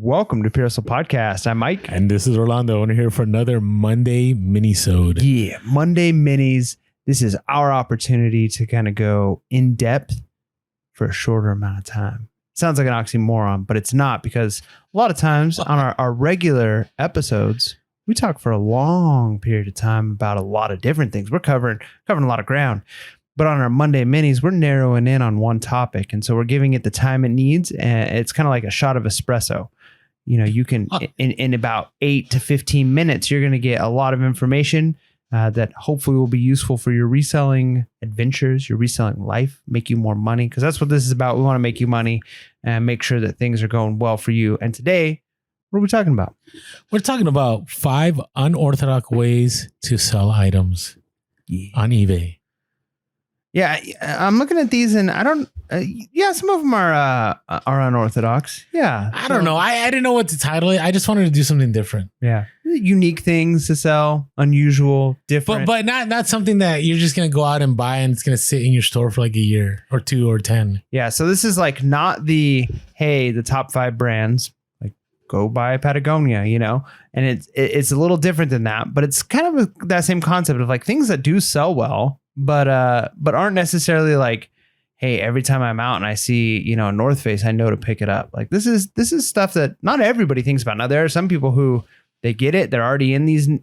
welcome to PHP Podcast. I'm Mike. And this is Orlando. And we're here for another Monday mini-sode. Yeah, Monday minis. This is our opportunity to kind of go in depth for a shorter amount of time. Sounds like an oxymoron, but it's not, because a lot of times on our regular episodes, we talk for a long period of time about a lot of different things. We're covering a lot of ground. But on our Monday minis, we're narrowing in on one topic. And so we're giving it the time it needs. And it's kind of like a shot of espresso. You know, you can, in about 8 to 15 minutes, you're going to get a lot of information that hopefully will be useful for your reselling adventures, your reselling life, make you more money. Because that's what this is about. We want to make you money and make sure that things are going well for you. And today, what are we talking about? We're talking about 5 unorthodox ways to sell items on eBay. Yeah, I'm looking at these and I don't. Some of them are unorthodox. Yeah, I don't know. I didn't know what to title it. I just wanted to do something different. Yeah, unique things to sell, unusual, different, but not something that you're just gonna go out and buy and it's gonna sit in your store for like a year or 2 or 10. Yeah, so this is like not the top 5 brands. Like go buy Patagonia, you know, and it's a little different than that, but it's kind of that same concept of like things that do sell well. But aren't necessarily like, hey, every time I'm out and I see, you know, a North Face, I know to pick it up. Like this is stuff that not everybody thinks about. Now there are some people who they get it, they're already in these, you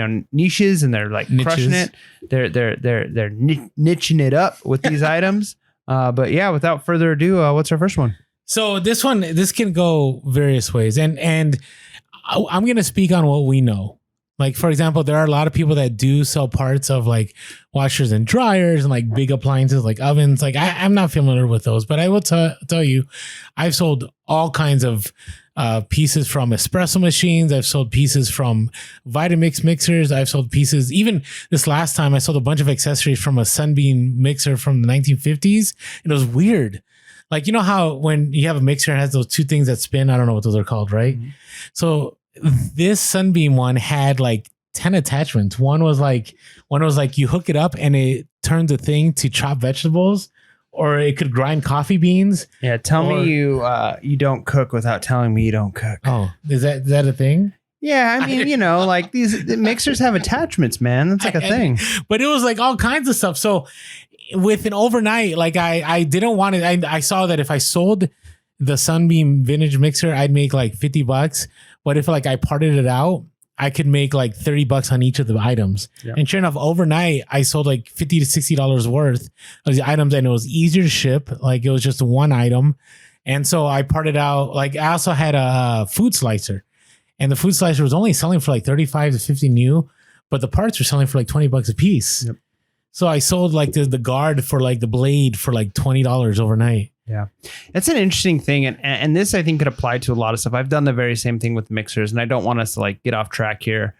know, niches and they're like crushing it. They're niching it up with these items. But yeah, without further ado, what's our first one? So this can go various ways, and I'm gonna speak on what we know. Like, for example, there are a lot of people that do sell parts of like washers and dryers and like big appliances like ovens. Like I'm not familiar with those, but I will tell you, I've sold all kinds of pieces from espresso machines. I've sold pieces from Vitamix mixers. I've sold pieces. Even this last time, I sold a bunch of accessories from a Sunbeam mixer from the 1950s. And it was weird. Like, you know how when you have a mixer, it has those 2 things that spin. I don't know what those are called, right? Mm-hmm. So this Sunbeam one had like 10 attachments. One was like you hook it up and it turns a thing to chop vegetables, or it could grind coffee beans. Yeah, tell me you don't cook without telling me you don't cook. Oh, is that a thing? Yeah, I mean, you know, like the mixers have attachments, man. That's like a thing. But it was like all kinds of stuff. So with an overnight, like I didn't want it. I saw that if I sold the Sunbeam vintage mixer, I'd make like $50. But if like I parted it out, I could make like $30 on each of the items. Yeah. And sure enough, overnight, I sold like $50 to $60 worth of the items, and it was easier to ship. Like it was just one item. And so I parted out, like I also had a food slicer, and the food slicer was only selling for like 35 to 50 new, but the parts were selling for like $20 a piece. Yep. So I sold like the guard for like the blade for like $20 overnight. Yeah, that's an interesting thing. And this, I think, could apply to a lot of stuff. I've done the very same thing with mixers, and I don't want us to like get off track here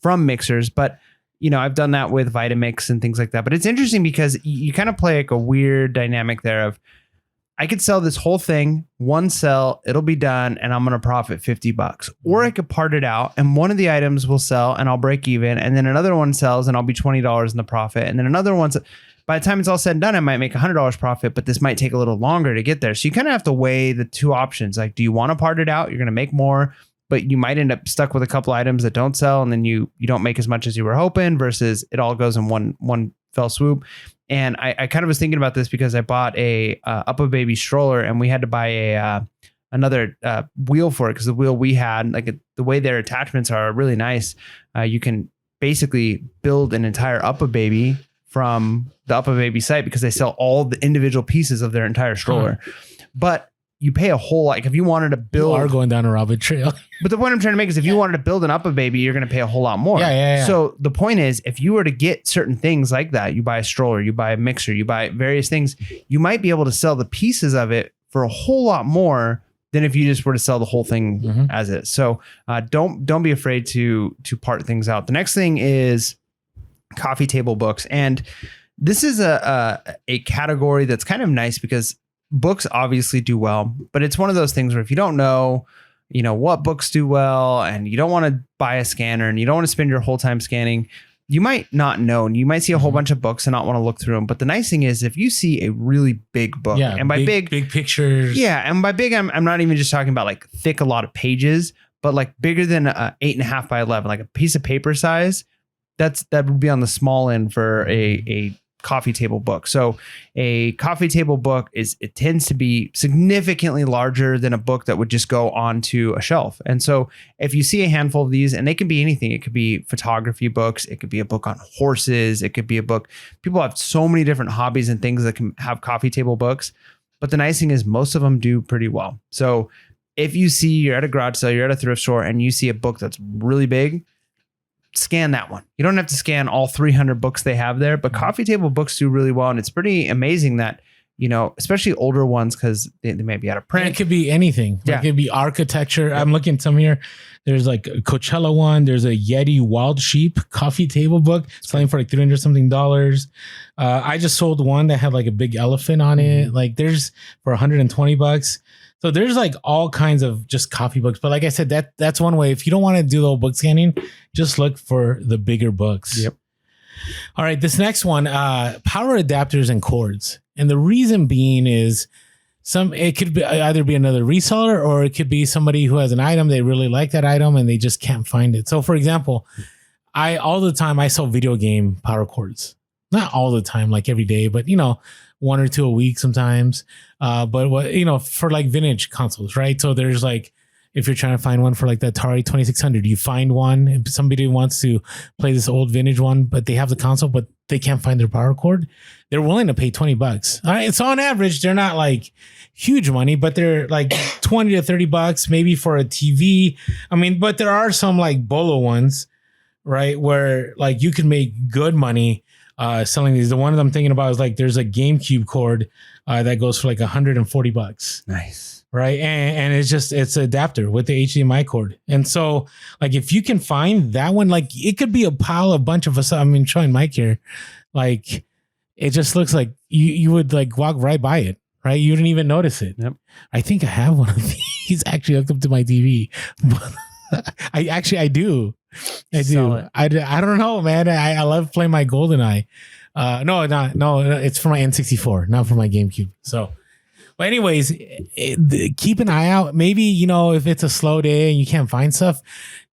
from mixers. But, you know, I've done that with Vitamix and things like that. But it's interesting because you kind of play like a weird dynamic there of, I could sell this whole thing, one sell, it'll be done, and I'm going to profit $50. Or I could part it out, and one of the items will sell, and I'll break even. And then another one sells, and I'll be $20 in the profit. And then another one's... By the time it's all said and done, I might make $100 profit, but this might take a little longer to get there. So you kind of have to weigh the 2 options. Like, do you want to part it out? You're going to make more, but you might end up stuck with a couple items that don't sell, and then you don't make as much as you were hoping, versus it all goes in one fell swoop. And I kind of was thinking about this because I bought a Up-A-Baby stroller, and we had to buy another wheel for it, because the wheel we had, like the way their attachments are really nice. You can basically build an entire Up-A-Baby from the Up-A-Baby site, because they sell all the individual pieces of their entire stroller. But you pay a whole lot. Like if you wanted to build... You are going down a rabbit trail. But the point I'm trying to make is if you wanted to build an Up-A-Baby, you're going to pay a whole lot more. Yeah. So the point is, if you were to get certain things like that, you buy a stroller, you buy a mixer, you buy various things, you might be able to sell the pieces of it for a whole lot more than if you just were to sell the whole thing as is. So don't be afraid to part things out. The next thing is coffee table books. And this is a category that's kind of nice, because books obviously do well, but it's one of those things where if you don't know, you know, what books do well, and you don't want to buy a scanner and you don't want to spend your whole time scanning, you might not know. You might see a whole bunch of books and not want to look through them. But the nice thing is if you see a really big book, and by big pictures. Yeah. And by big, I'm not even just talking about like thick, a lot of pages, but like bigger than 8.5 by 11, like a piece of paper size. That would be on the small end for a coffee table book. So a coffee table book it tends to be significantly larger than a book that would just go onto a shelf. And so if you see a handful of these, and they can be anything, it could be photography books, it could be a book on horses, it could be a book. People have so many different hobbies and things that can have coffee table books. But the nice thing is most of them do pretty well. So if you see you're at a garage sale, you're at a thrift store, and you see a book that's really big, scan that one. You don't have to scan all 300 books they have there, but coffee table books do really well. And it's pretty amazing that, especially older ones, because they may be out of print. And it could be anything. Like it could be architecture. I'm looking at some here. There's like a Coachella one. There's a Yeti Wild Sheep coffee table book selling for like $300 something. I just sold one that had like a big elephant on it. Like there's for $120. So there's like all kinds of just coffee books. But like I said, that's one way. If you don't want to do the whole book scanning, just look for the bigger books. Yep. All right. This next one, power adapters and cords. And the reason being is it could be either be another reseller, or it could be somebody who has an item. They really like that item and they just can't find it. So for example, all the time I sell video game power cords. Not all the time, like every day, but one or two a week sometimes. But for like vintage consoles, right? So there's like, if you're trying to find one for like the Atari 2600, you find one and somebody wants to play this old vintage one, but they have the console, but they can't find their power cord. They're willing to pay $20. All right. So on average, they're not like huge money, but they're like $20 to $30 maybe for a TV. I mean, but there are some like Bellow ones, right? Where like you can make good money selling these. The one that I'm thinking about is like there's a GameCube cord that goes for like $140. Nice. Right. And it's an adapter with the HDMI cord. And so like if you can find that one, like it could be a bunch of us. I mean, showing Mike here, like it just looks like you would like walk right by it. Right. You didn't even notice it. Yep. I think I have one of these actually hooked up to my TV. I do. I do. I don't know, man. I love playing my GoldenEye. No, it's for my N64, not for my GameCube. So, but anyways, keep an eye out. Maybe, if it's a slow day and you can't find stuff,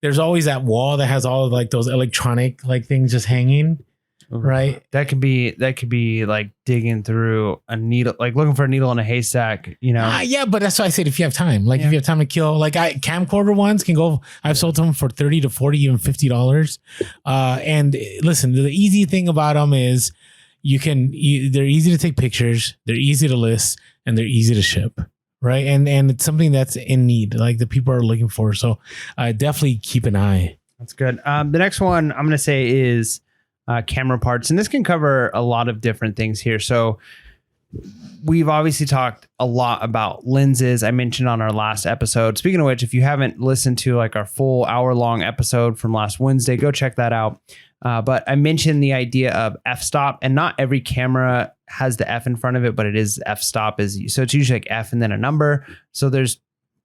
there's always that wall that has all of like those electronic like things just hanging. Right. That could be like digging through a needle, like looking for a needle in a haystack, Yeah, but that's why I said if you have time, like if you have time to kill, like camcorder ones can go. I've sold them for $30 to $40, even $50. And listen, the easy thing about them is they're easy to take pictures, they're easy to list, and they're easy to ship. Right. And it's something that's in need, like the people are looking for. So definitely keep an eye. That's good. The next one I'm going to say is camera parts, and this can cover a lot of different things here. So we've obviously talked a lot about lenses. I mentioned on our last episode. Speaking of which, if you haven't listened to like our full hour-long episode from last Wednesday, go check that out. But I mentioned the idea of f-stop, and not every camera has the F in front of it, but it is f-stop. So it's usually like F and then a number. So there's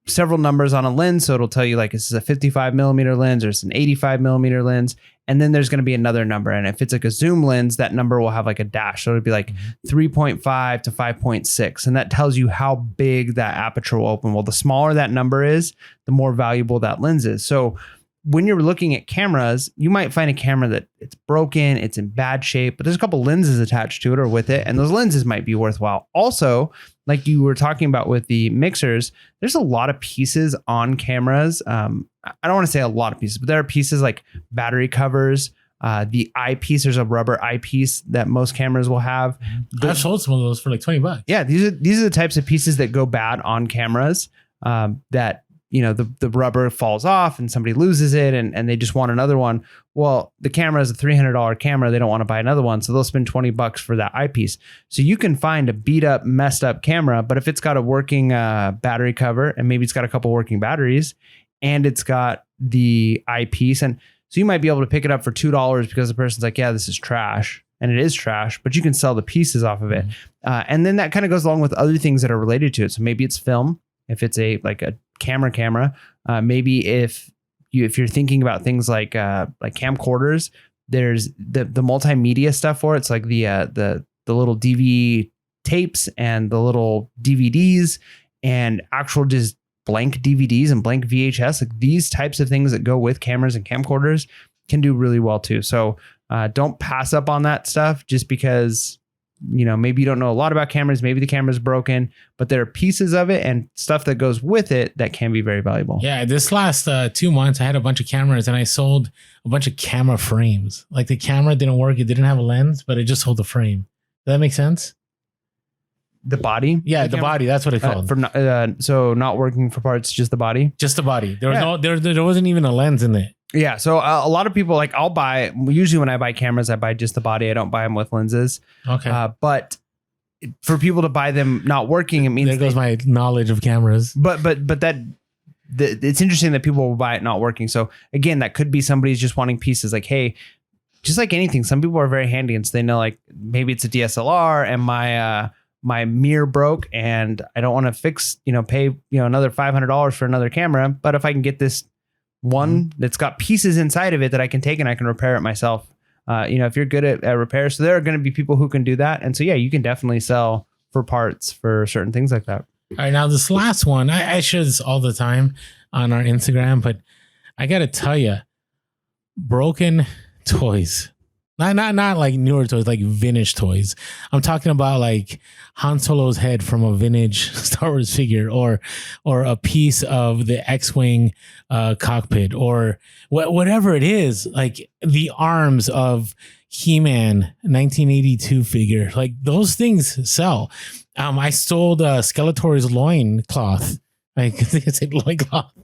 several numbers on a lens. So it'll tell you like this is a 55 millimeter lens or it's an 85 millimeter lens. And then there's going to be another number. And if it's like a zoom lens, that number will have like a dash. So it'll be like 3.5 to 5.6. And that tells you how big that aperture will open. Well, the smaller that number is, the more valuable that lens is. So when you're looking at cameras, you might find a camera that it's broken, it's in bad shape, but there's a couple lenses attached to it or with it, and those lenses might be worthwhile. Also, like you were talking about with the mixers, there's a lot of pieces on cameras. I don't want to say a lot of pieces, but there are pieces like battery covers, the eyepiece. There's a rubber eyepiece that most cameras will have. I've sold some of those for like $20. Yeah, these are the types of pieces that go bad on cameras that the rubber falls off and somebody loses it and they just want another one. Well, the camera is a $300 camera. They don't want to buy another one. So they'll spend $20 for that eyepiece. So you can find a beat up, messed up camera, but if it's got a working battery cover and maybe it's got a couple working batteries and it's got the eyepiece. And so you might be able to pick it up for $2 because the person's like, yeah, this is trash. And it is trash, but you can sell the pieces off of it. And then that kind of goes along with other things that are related to it. So maybe it's film. If it's a camera, maybe if you're thinking about things like camcorders, There's the multimedia stuff for it. It's like the little DV tapes and the little DVDs and actual just blank DVDs and blank VHS. Like these types of things that go with cameras and camcorders can do really well too. So don't pass up on that stuff just because, you know, maybe you don't know a lot about cameras. Maybe the camera's broken, but there are pieces of it and stuff that goes with it that can be very valuable. Yeah. This last 2 months, I had a bunch of cameras and I sold a bunch of camera frames. Like the camera didn't work. It didn't have a lens, but it just sold the frame. Does that make sense? The body? Yeah, the body. That's what it's called. So not working for parts, just the body? Just the body. There was there wasn't even a lens in it. Yeah. So a lot of people, like usually when I buy cameras, I buy just the body. I don't buy them with lenses. Okay. But for people to buy them not working, it means there goes my knowledge of cameras. But it's interesting that people will buy it not working. So again, that could be somebody's just wanting pieces like, hey, just like anything, some people are very handy and so they know like maybe it's a DSLR and my mirror broke and I don't want to fix, pay, another $500 for another camera. But if I can get this one that's got pieces inside of it that I can take and I can repair it myself. If you're good at repair, so there are going to be people who can do that. And so, yeah, you can definitely sell for parts for certain things like that. All right. Now this last one, I share this all the time on our Instagram, but I got to tell you, broken toys. Not like newer toys, like vintage toys. I'm talking about like Han Solo's head from a vintage Star Wars figure, or a piece of the X-wing cockpit, or whatever it is. Like the arms of He-Man 1982 figure. Like those things sell. I sold Skeletor's loin cloth. I think it's a loincloth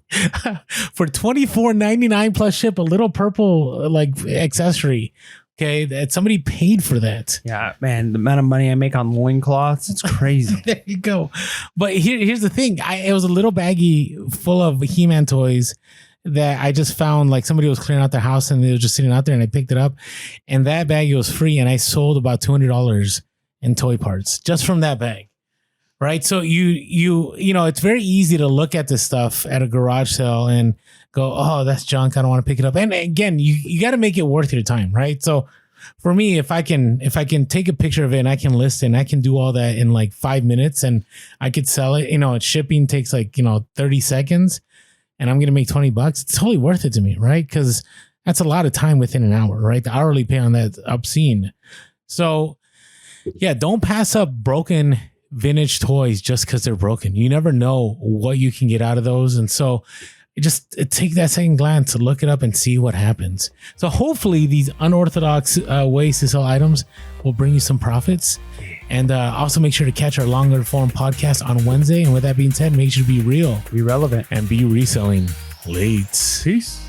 for $24.99 plus ship. A little purple like accessory. Okay, that somebody paid for that. Yeah, man, the amount of money I make on loincloths, it's crazy. There you go. But here's the thing. It was a little baggie full of He-Man toys that I just found, like somebody was clearing out their house and they were just sitting out there and I picked it up. And that baggie was free and I sold about $200 in toy parts just from that bag. Right. So it's very easy to look at this stuff at a garage sale and go, oh, that's junk. I don't want to pick it up. And again, you got to make it worth your time. Right. So for me, if I can take a picture of it and I can list it and I can do all that in like 5 minutes and I could sell it, shipping takes like, 30 seconds and I'm going to make $20. It's totally worth it to me. Right. Because that's a lot of time within an hour. Right. The hourly pay on that obscene. So yeah, don't pass up broken vintage toys just because they're broken. You never know what you can get out of those. And so take that second glance to look it up and see what happens. So hopefully these unorthodox ways to sell items will bring you some profits. And also make sure to catch our longer form podcast on Wednesday. And with that being said, make sure to be real, be relevant, and be reselling late. Peace.